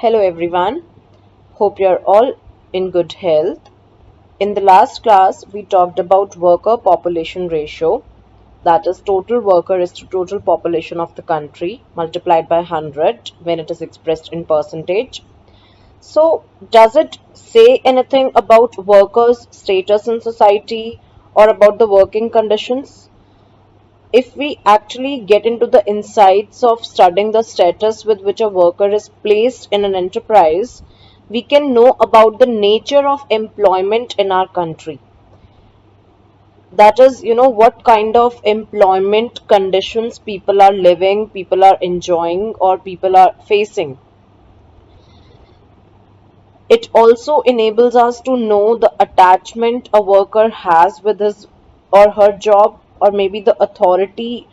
Hello everyone, hope you're all in good health. In the last class, we talked about worker population ratio, that is total worker is to total population of the country multiplied by 100 when it is expressed in percentage. So, does it say anything about workers' status in society or about the working conditions? If we actually get into the insights of studying the status with which a worker is placed in an enterprise, we can know about the nature of employment in our country. That is, what kind of employment conditions people are living, people are enjoying, or people are facing. It also enables us to know the attachment a worker has with his or her job, or maybe the authority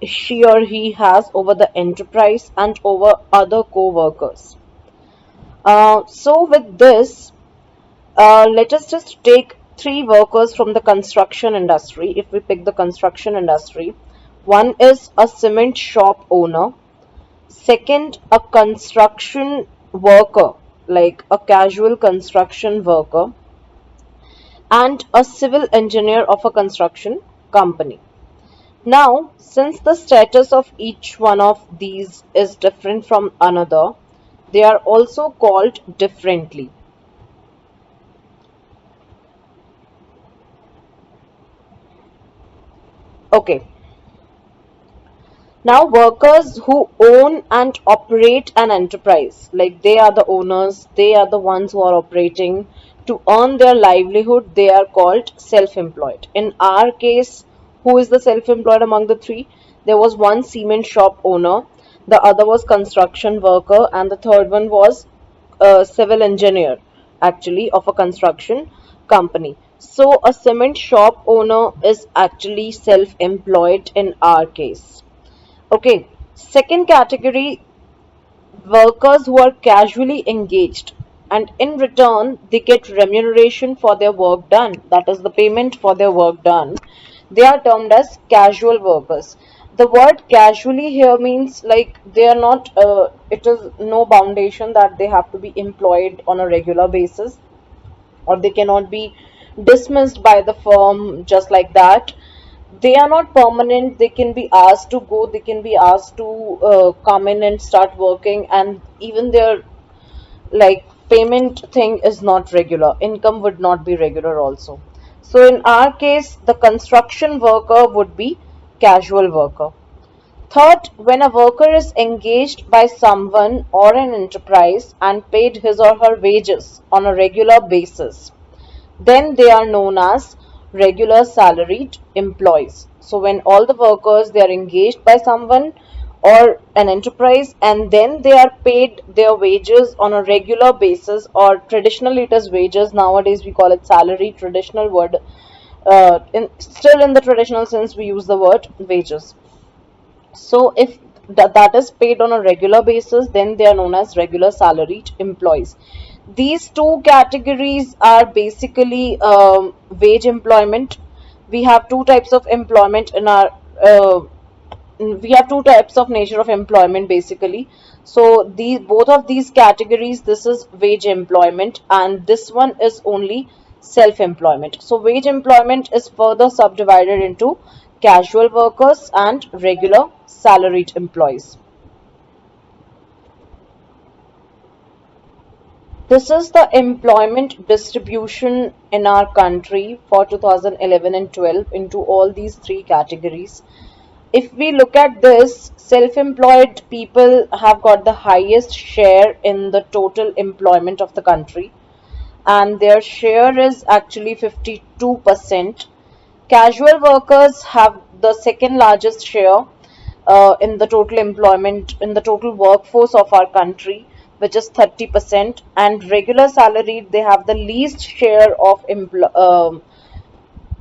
she or he has over the enterprise and over other co-workers. So with this, let us just take three workers from the construction industry. If we pick the construction industry, one is a cement shop owner, second a construction worker, like a casual construction worker, and a civil engineer of a construction company. Now, since the status of each one of these is different from another, they are also called differently. Okay, now workers who own and operate an enterprise, like they are the owners, they are the ones who are operating to earn their livelihood, they are called self-employed. In our case, who is the self-employed among the three? There was one cement shop owner, the other was construction worker, and the third one was a civil engineer, actually, of a construction company. So a cement shop owner is actually self-employed in our case. Okay, second category, workers who are casually engaged and in return they get remuneration for their work done, that is the payment for their work done. They are termed as casual workers. The word casually here means like they are not, it is no foundation that they have to be employed on a regular basis, or they cannot be dismissed by the firm just like that. They are not permanent, they can be asked to go, they can be asked to come in and start working, and even their like payment thing is not regular, income would not be regular also. So in our case the construction worker would be casual worker. Third, when a worker is engaged by someone or an enterprise and paid his or her wages on a regular basis, then they are known as regular salaried employees. So when all the workers they are engaged by someone or an enterprise and then they are paid their wages on a regular basis, or traditionally it is wages, nowadays we call it salary, traditional word, still in the traditional sense we use the word wages. So if that is paid on a regular basis, then they are known as regular salaried employees. These two categories are basically wage employment. We have two types of employment in our we have two types of nature of employment basically. So these both of these categories, this is wage employment and this one is only self employment. So wage employment is further subdivided into casual workers and regular salaried employees. This is the employment distribution in our country for 2011 and 12 into all these three categories. If we look at this, self-employed people have got the highest share in the total employment of the country, and their share is actually 52%. Casual workers have the second largest share in the total employment, in the total workforce of our country, which is 30%, and regular salaried, they have the least share of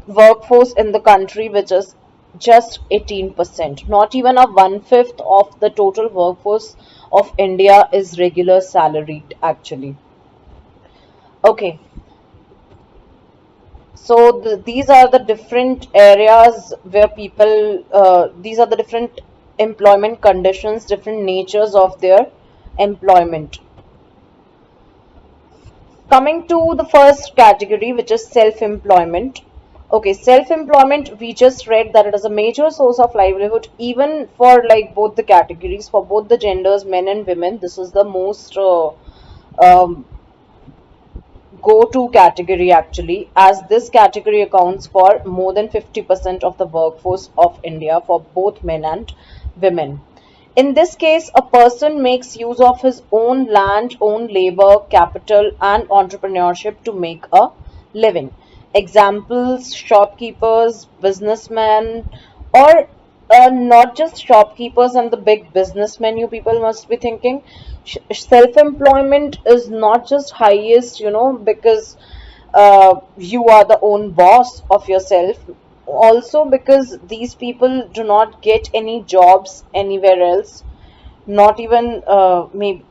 workforce in the country, which is just 18%. Not even a one-fifth of the total workforce of India is regular salaried, actually. Okay, so these are the different areas where people, these are the different employment conditions, different natures of their employment. Coming to the first category, which is self employment. Okay, self employment, we just read that it is a major source of livelihood, even for like both the categories, for both the genders, men and women. This is the most um, go to category actually, as this category accounts for more than 50% of the workforce of India for both men and women. In this case, a person makes use of his own land, own labor, capital, and entrepreneurship to make a living. Examples: shopkeepers, businessmen, or not just shopkeepers and the big businessmen, you people must be thinking. Self-employment is not just highest, because you are the own boss of yourself. Also, because these people do not get any jobs anywhere else, not even maybe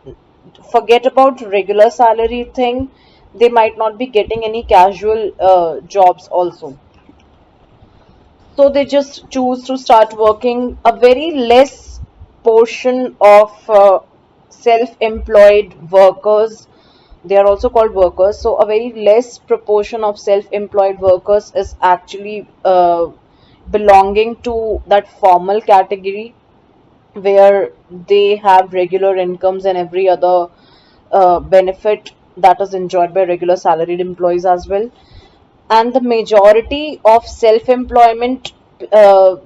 forget about regular salary thing, they might not be getting any casual jobs also, so they just choose to start working. A very less portion of self-employed workers, they are also called workers, so a very less proportion of self-employed workers is actually belonging to that formal category, where they have regular incomes and every other benefit that is enjoyed by regular salaried employees as well. And the majority of self-employment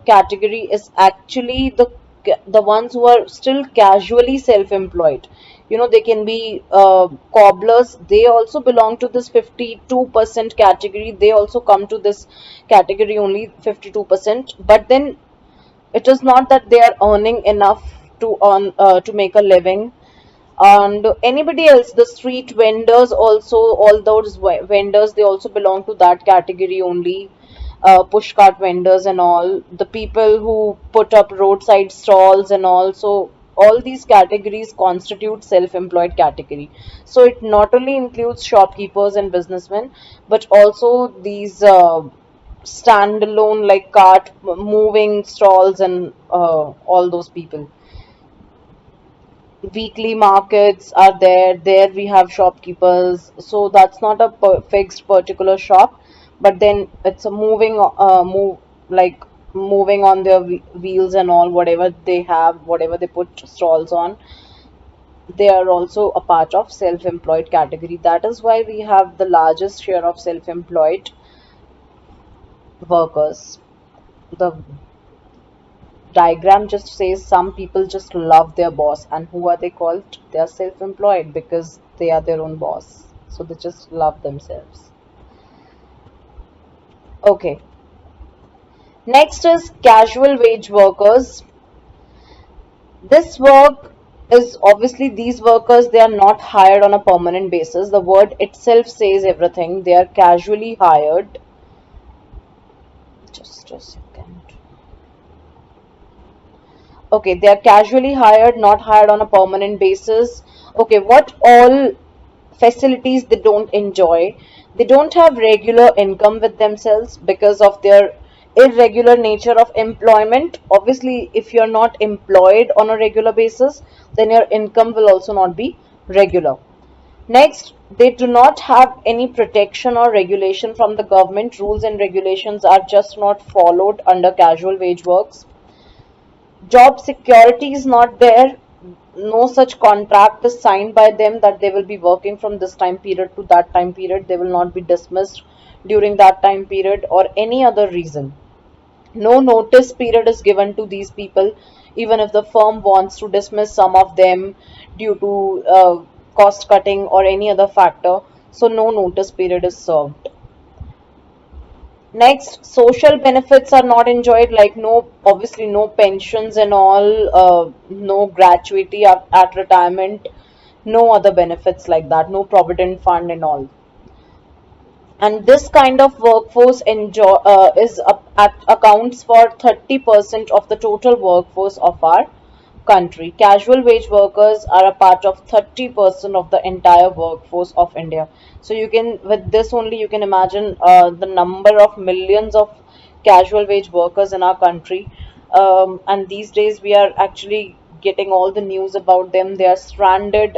category is actually the ones who are still casually self-employed. They can be cobblers, they also belong to this 52% category, they also come to this category only 52%, but then it is not that they are earning enough to make a living. And anybody else, the street vendors also, all those vendors, they also belong to that category only. Push cart vendors and all, the people who put up roadside stalls and all, so all these categories constitute self-employed category. So it not only includes shopkeepers and businessmen, but also these standalone like cart moving stalls and all those people. Weekly markets are there we have shopkeepers, so that's not a fixed particular shop, but then it's a moving move, like moving on their wheels and all, whatever they have, whatever they put stalls on, they are also a part of self-employed category. That is why we have the largest share of self-employed workers. The diagram just says some people just love their boss, and who are they called? They are self-employed because they are their own boss, so they just love themselves. Okay, next is casual wage workers. This work is obviously, these workers, they are not hired on a permanent basis. The word itself says everything. They are casually hired. Just a second. Okay, they are casually hired, not hired on a permanent basis. Okay, what all facilities they don't enjoy? They don't have regular income with themselves because of their irregular nature of employment. Obviously, if you're not employed on a regular basis, then your income will also not be regular. Next, they do not have any protection or regulation from the government. Rules and regulations are just not followed under casual wage works. Job security is not there. No such contract is signed by them that they will be working from this time period to that time period. They will not be dismissed during that time period or any other reason. No notice period is given to these people, even if the firm wants to dismiss some of them due to cost cutting or any other factor. So, no notice period is served. Next, social benefits are not enjoyed, like no, obviously no pensions and all, no gratuity at retirement, no other benefits like that, no provident fund and all. And this kind of workforce is accounts for 30% of the total workforce of our country. Casual wage workers are a part of 30% of the entire workforce of India. So you can, with this only, you can imagine the number of millions of casual wage workers in our country. And these days we are actually getting all the news about them. They are stranded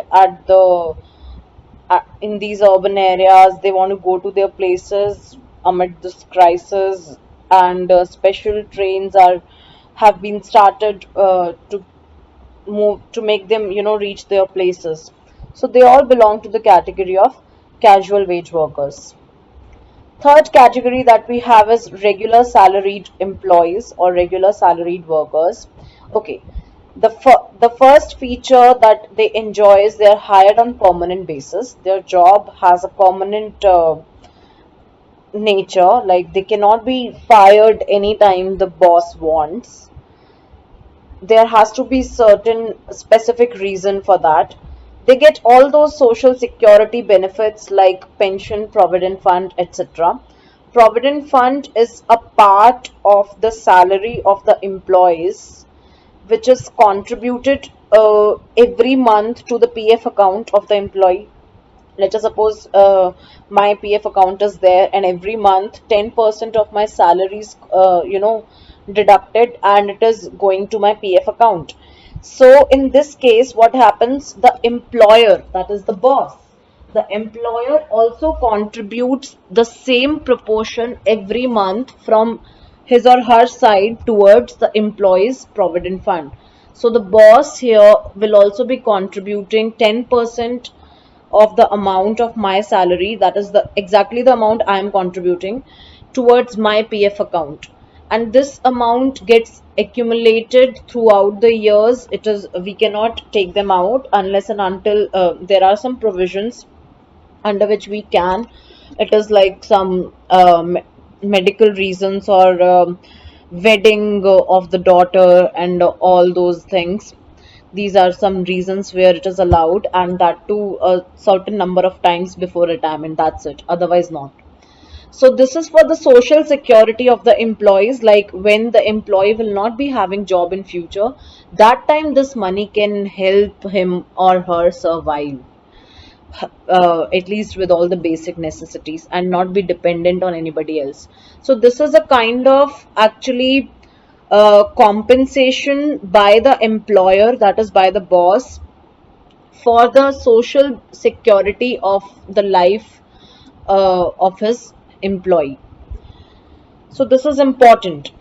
in these urban areas. They want to go to their places amid this crisis, and special trains are have been started to move to make them, reach their places. So they all belong to the category of casual wage workers. Third category that we have is regular salaried employees or regular salaried workers. Okay, the first feature that they enjoy is they're hired on permanent basis. Their job has a permanent nature, like they cannot be fired anytime the boss wants. There has to be certain specific reason for that. They get all those social security benefits like pension, provident fund, etc. Provident fund is a part of the salary of the employees, which is contributed every month to the PF account of the employee. Let us suppose my PF account is there, and every month 10% of my salary is deducted, and it is going to my PF account. So in this case, what happens, the employer, that is the boss, the employer also contributes the same proportion every month from his or her side towards the employee's provident fund. So the boss here will also be contributing 10% of the amount of my salary, that is the exactly the amount I am contributing towards my PF account. And this amount gets accumulated throughout the years. It is, we cannot take them out unless and until there are some provisions under which we can. It is like some medical reasons, or wedding of the daughter and all those things. These are some reasons where it is allowed, and that too a certain number of times before retirement. That's it. Otherwise, not. So this is for the social security of the employees. Like when the employee will not be having job in future, that time this money can help him or her survive, at least with all the basic necessities, and not be dependent on anybody else. So this is a kind of actually compensation by the employer, that is by the boss, for the social security of the life of his employee. So this is important.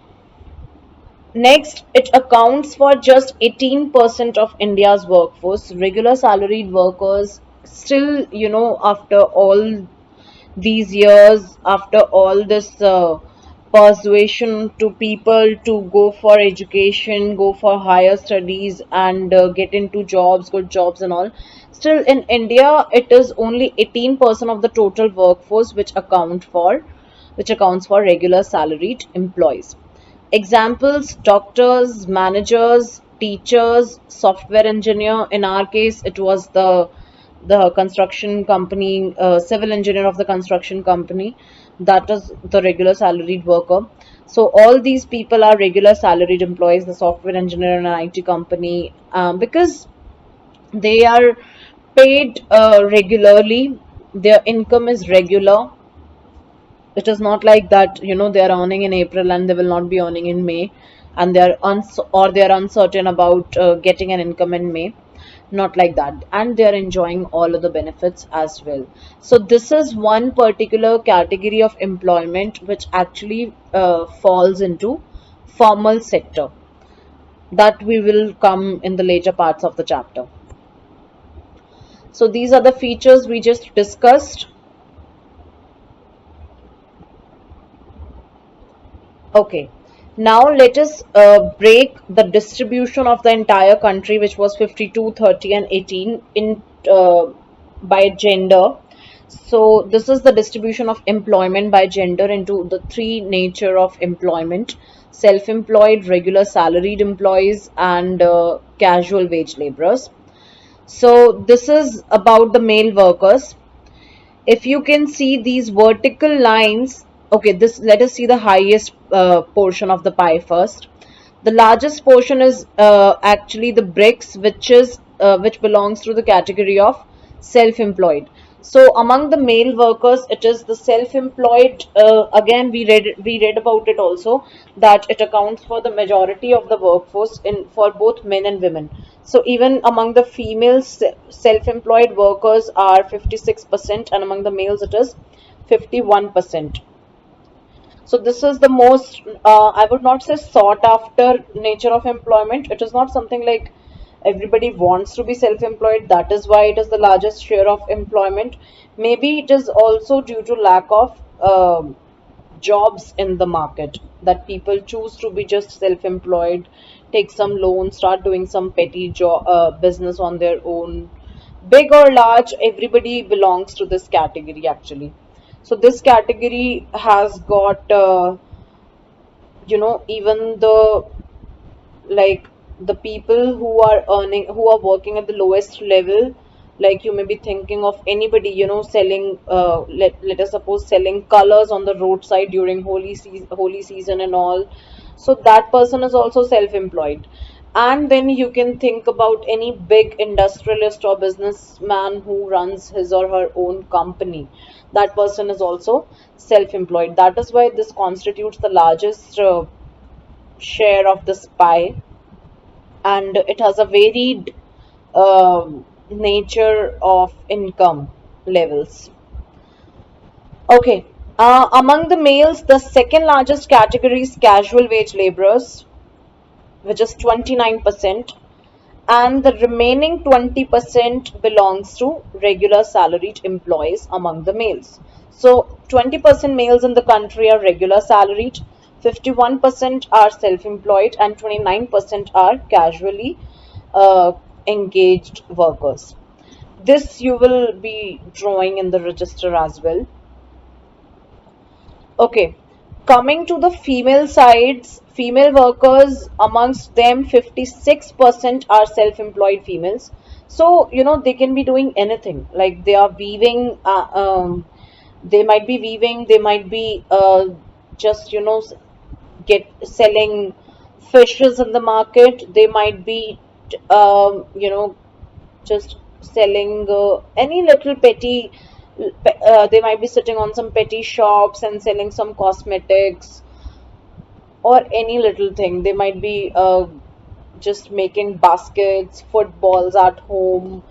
Next, it accounts for just 18% of India's workforce. Regular salaried workers still, after all these years, after all this persuasion to people to go for education, go for higher studies, and get into jobs, good jobs, and all. Still, in India, it is only 18% of the total workforce which accounts for regular salaried employees. Examples: doctors, managers, teachers, software engineer. In our case, it was the construction company, civil engineer of the construction company. That is the regular salaried worker. So all these people are regular salaried employees. The software engineer in an IT company, because they are paid regularly. Their income is regular. It is not like that, they are earning in April and they will not be earning in May, and they are uncertain about getting an income in May. Not like that, and they are enjoying all of the benefits as well. So this is one particular category of employment which actually falls into formal sector, that we will come in the later parts of the chapter. So these are the features we just discussed. Okay, now let us break the distribution of the entire country, which was 52, 30, and 18, in by gender. So this is the distribution of employment by gender into the three nature of employment: self-employed, regular salaried employees, and casual wage laborers. So this is about the male workers. If you can see these vertical lines, okay, this, let us see the highest portion of the pie first. The largest portion is actually the bricks, which belongs to the category of self-employed. So among the male workers, it is the self-employed. Again, we read about it also, that it accounts for the majority of the workforce in for both men and women. So even among the female self-employed workers are 56%, and among the males it is 51%. So this is the most, I would not say sought after nature of employment. It is not something like everybody wants to be self-employed. That is why it is the largest share of employment. Maybe it is also due to lack of jobs in the market, that people choose to be just self-employed, take some loans, start doing some petty job business on their own. Big or large, everybody belongs to this category actually. So this category has got even the, like, the people who are earning, who are working at the lowest level, like you may be thinking of anybody, selling, let us suppose selling colors on the roadside during holy season and all. So that person is also self-employed. And then you can think about any big industrialist or businessman who runs his or her own company. That person is also self-employed. That is why this constitutes the largest share of this pie, and it has a varied nature of income levels. Okay, among the males, the second largest category is casual wage laborers, which is 29%, and the remaining 20% belongs to regular salaried employees among the males. So 20% males in the country are regular salaried, 51% are self-employed, and 29% are casually uh, engaged workers. This you will be drawing in the register as well. Okay, coming to the female sides, female workers, amongst them 56% are self-employed females. So, they can be doing anything. Like they are weaving, they might be weaving, they might be just, get selling fishes in the market, they might be, just selling any little petty, they might be sitting on some petty shops and selling some cosmetics or any little thing. They might be just making baskets, footballs at home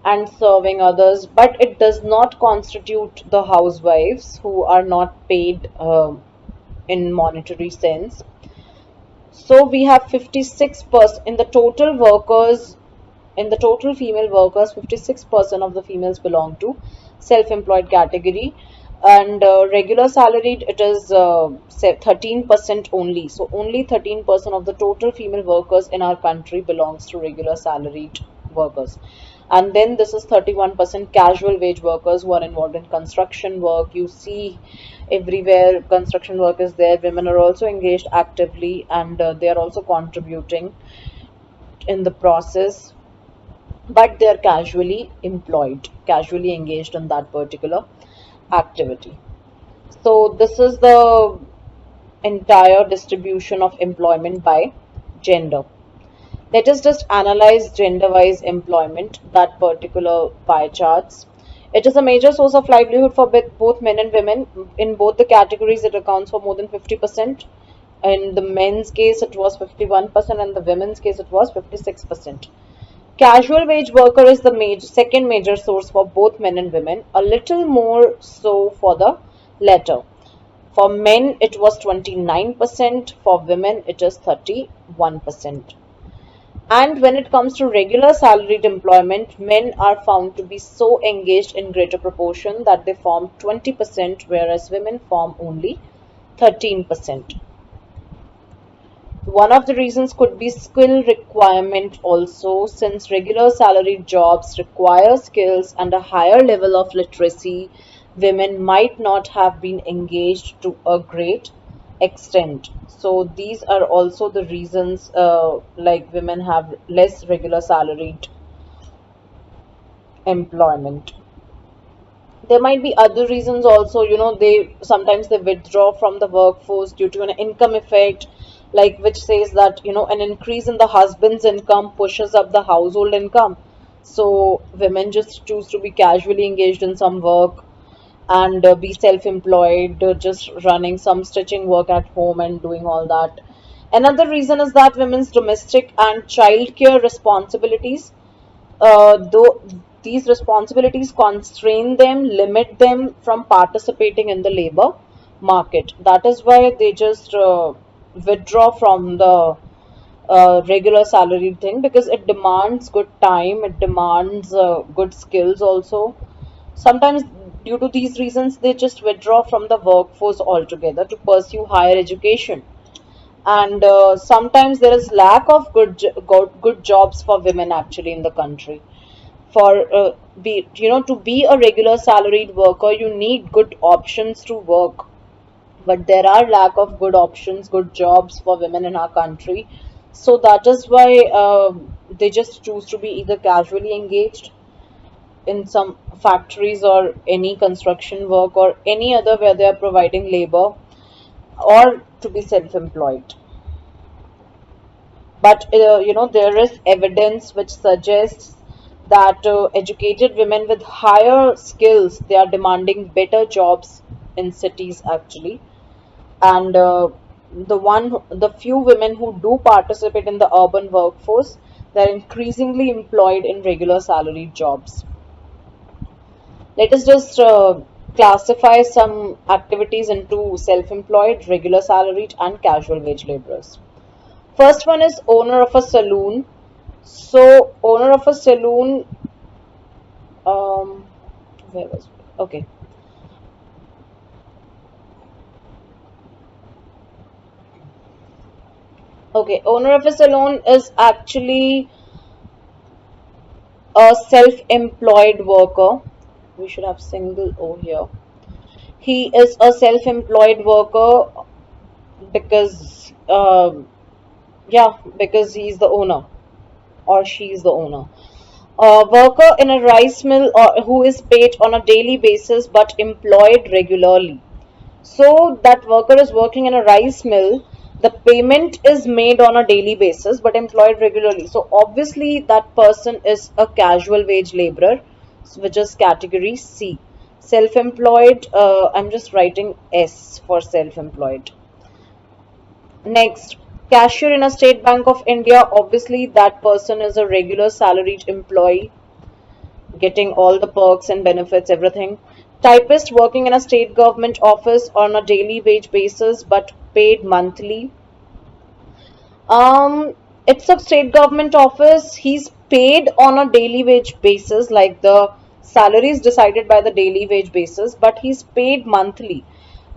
and serving others, but it does not constitute the housewives who are not paid in monetary sense. So we have 56% in the total workers, in the total female workers, 56% of the females belong to self-employed category, and regular salaried it is 13% only. So only 13% of the total female workers in our country belongs to regular salaried workers. And then this is 31% casual wage workers who are involved in construction work. You see everywhere construction work is there. Women are also engaged actively, and they are also contributing in the process, but they are casually employed, casually engaged in that particular activity. So this is the entire distribution of employment by gender. Let us just analyze gender-wise employment, that particular pie charts. It is a major source of livelihood for both men and women. In both the categories, it accounts for more than 50%. In the men's case, it was 51%, and the women's case, it was 56%. Casual wage worker is the second major source for both men and women, a little more so for the latter. For men, it was 29%, for women, it is 31%. And when it comes to regular salaried employment, men are found to be so engaged in greater proportion that they form 20%, whereas women form only 13%. One of the reasons could be skill requirement also, since regular salaried jobs require skills and a higher level of literacy, women might not have been engaged to a great extent. So these are also the reasons, like women have less regular salaried employment. There might be other reasons also, they sometimes they withdraw from the workforce due to an income effect, like which says that an increase in the husband's income pushes up the household income. So women just choose to be casually engaged in some work and be self-employed, just running some stitching work at home and doing all that. Another reason is that women's domestic and childcare responsibilities, though these responsibilities constrain them, limit them from participating in the labor market. That is why they just withdraw from the regular salary thing, because it demands good time, it demands good skills also. Sometimes, due to these reasons, they just withdraw from the workforce altogether to pursue higher education. And sometimes there is lack of good jobs for women actually in the country. For be to be a regular salaried worker, you need good options to work, but there are lack of good options, good jobs for women in our country. So that is why they just choose to be either casually engaged in some factories or any construction work or any other where they are providing labor, or to be self-employed. But there is evidence which suggests that educated women with higher skills, they are demanding better jobs in cities actually. And the few women who do participate in the urban workforce, they're increasingly employed in regular salaried jobs. Let us just classify some activities into self-employed, regular salaried, and casual wage laborers. First one is owner of a saloon. So, owner of a saloon, um, where was it? Okay. Okay, owner of a saloon is actually a self-employed worker. We should have single O here. He is a self-employed worker because, yeah, because he's the owner or she's the owner. A worker in a rice mill or who is paid on a daily basis but employed regularly. So that worker is working in a rice mill. The payment is made on a daily basis but employed regularly. So obviously that person is a casual wage laborer, which is category C. Self-employed, I'm just writing S for self-employed. Next, cashier in a State Bank of India. Obviously that person is a regular salaried employee getting all the perks and benefits, everything. Typist working in a state government office on a daily wage basis but paid monthly. It's a state government office. He's paid on a daily wage basis, like the salary is decided by the daily wage basis, but he's paid monthly.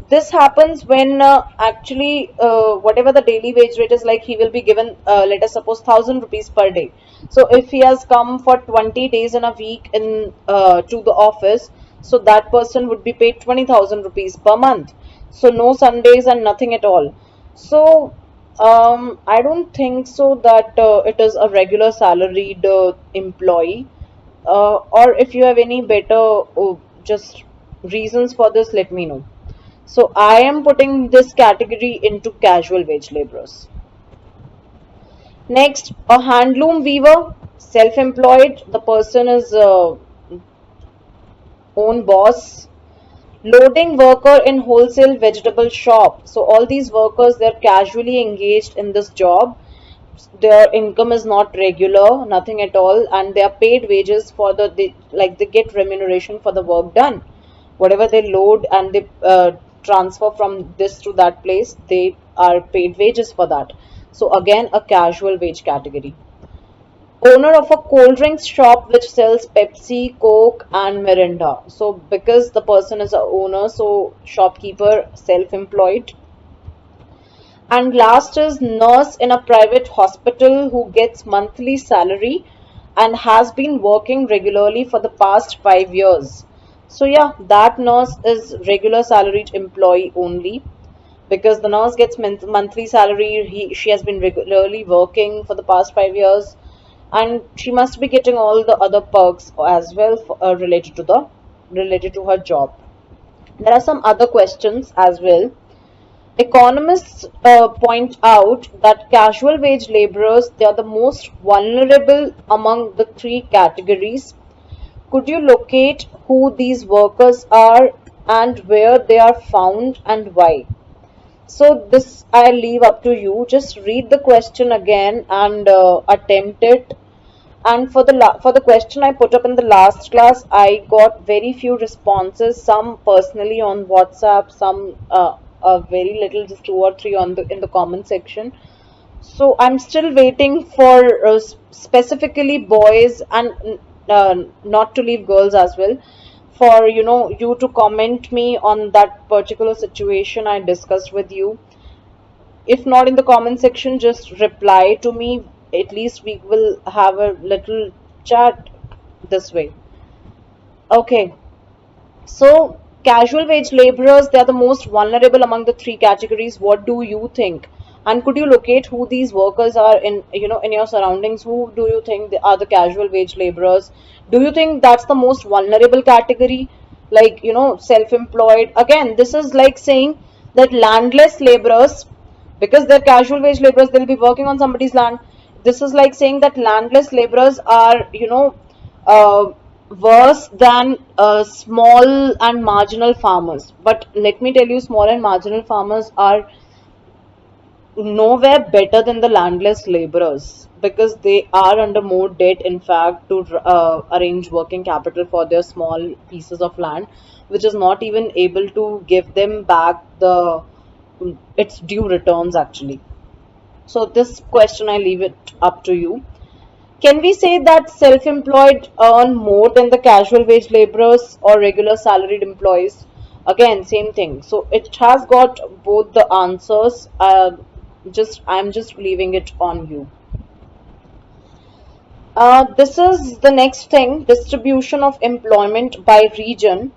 This happens when actually whatever the daily wage rate is, like he will be given, let us suppose, 1,000 rupees per day. So if he has come for 20 days in a week in to the office, so that person would be paid 20,000 rupees per month. So no Sundays and nothing at all. So I don't think so that it is a regular salaried employee. Or if you have any better just reasons for this, let me know. So I am putting this category into casual wage laborers. Next, a handloom weaver, self-employed. The person is own boss. Loading worker in wholesale vegetable shop. So all these workers, they're casually engaged in this job. Their income is not regular, nothing at all, and they are paid wages for they get remuneration for the work done. Whatever they load and they transfer from this to that place, they are paid wages for that. So again, a casual wage category. Owner of a cold drinks shop which sells Pepsi, Coke, and Mirinda. So because the person is a owner, so shopkeeper, self-employed. And last is nurse in a private hospital who gets monthly salary and has been working regularly for the past 5 years. So yeah, that nurse is regular salaried employee only, because the nurse gets monthly salary. She has been regularly working for the past 5 years, and she must be getting all the other perks as well related to her job. There are some other questions as well. Economists point out that casual wage laborers, they are the most vulnerable among the three categories. Could you locate who these workers are and where they are found and why? So this I leave up to you. Just read the question again and attempt it. And for the for the question I put up in the last class, I got very few responses. Some personally on WhatsApp, some very little, just two or three on the in the comment section. So I'm still waiting for specifically boys and not to leave girls as well, for you to comment me on that particular situation I discussed with you. If not in the comment section, just reply to me. At least we will have a little chat this way. Okay. So, casual wage laborers, they are the most vulnerable among the three categories. What do you think? And could you locate who these workers are in, in your surroundings? Who do you think are the casual wage laborers? Do you think that's the most vulnerable category? Like, self-employed. Again, this is like saying that landless laborers, because they're casual wage laborers, they'll be working on somebody's land. This is like saying that landless laborers are, uh, worse than small and marginal farmers. But let me tell you, small and marginal farmers are nowhere better than the landless laborers, because they are under more debt, in fact, to arrange working capital for their small pieces of land, which is not even able to give them back the its due returns actually. So this question I leave it up to you. Can we say that self-employed earn more than the casual wage laborers or regular salaried employees? Again, same thing. So it has got both the answers. Just I'm just leaving it on you. This is the next thing: distribution of employment by region.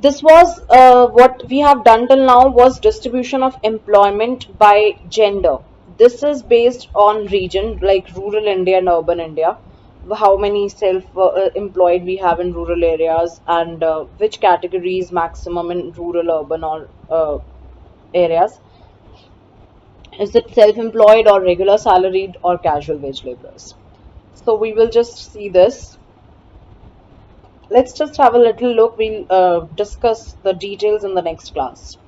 This was what we have done till now was distribution of employment by gender. This is based on region, like rural India and urban India, how many self employed we have in rural areas, and which category is maximum in rural, urban, or areas. Is it self employed or regular salaried or casual wage laborers? So we will just see this. Let's just have a little look. We'll discuss the details in the next class.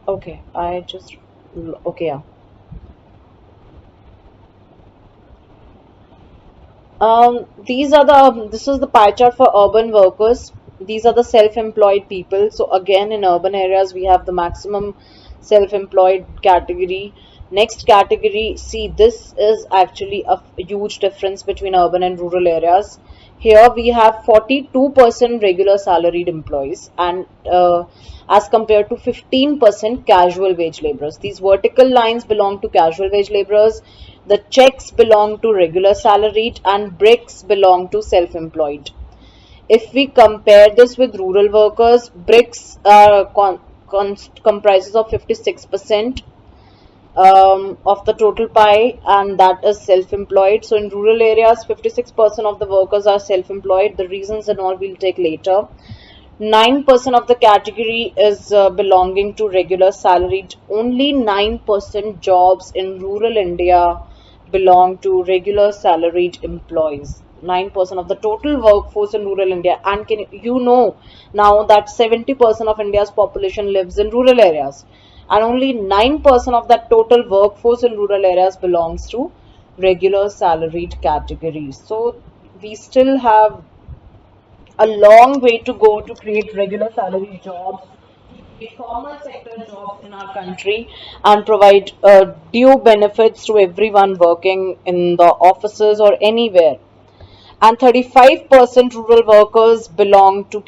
Okay, okay, yeah. This is the pie chart for urban workers. These are the self-employed people. So again, in urban areas, we have the maximum self-employed category. Next category, see, this is actually a huge difference between urban and rural areas. Here we have 42% regular salaried employees, and as compared to 15% casual wage laborers. These vertical lines belong to casual wage laborers, the checks belong to regular salaried, and bricks belong to self-employed. If we compare this with rural workers, bricks comprises of 56% of the total pie, and that is self-employed. So in rural areas, 56% of the workers are self-employed. The reasons and all we'll take later. 9% of the category is belonging to regular salaried. Only 9% jobs in rural India belong to regular salaried employees. 9% of the total workforce in rural India. And can you know now that 70% of India's population lives in rural areas, and only 9% of that total workforce in rural areas belongs to regular salaried categories. So we still have a long way to go to create regular salary jobs, informal sector jobs in our country, and provide due benefits to everyone working in the offices or anywhere. And 35% rural workers belong to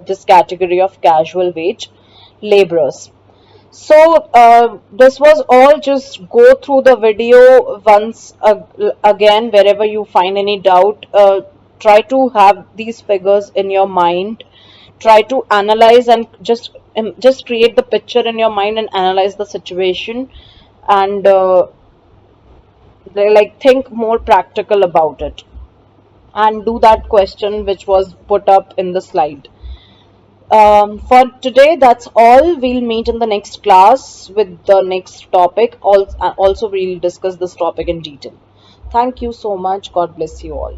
this category of casual wage laborers. So this was all. Just go through the video once again. Wherever you find any doubt, try to have these figures in your mind. Try to analyze and just create the picture in your mind and analyze the situation, and like think more practical about it, and do that question which was put up in the slide. For today, that's all. We'll meet in the next class with the next topic. Also, we'll discuss this topic in detail. Thank you so much. God bless you all.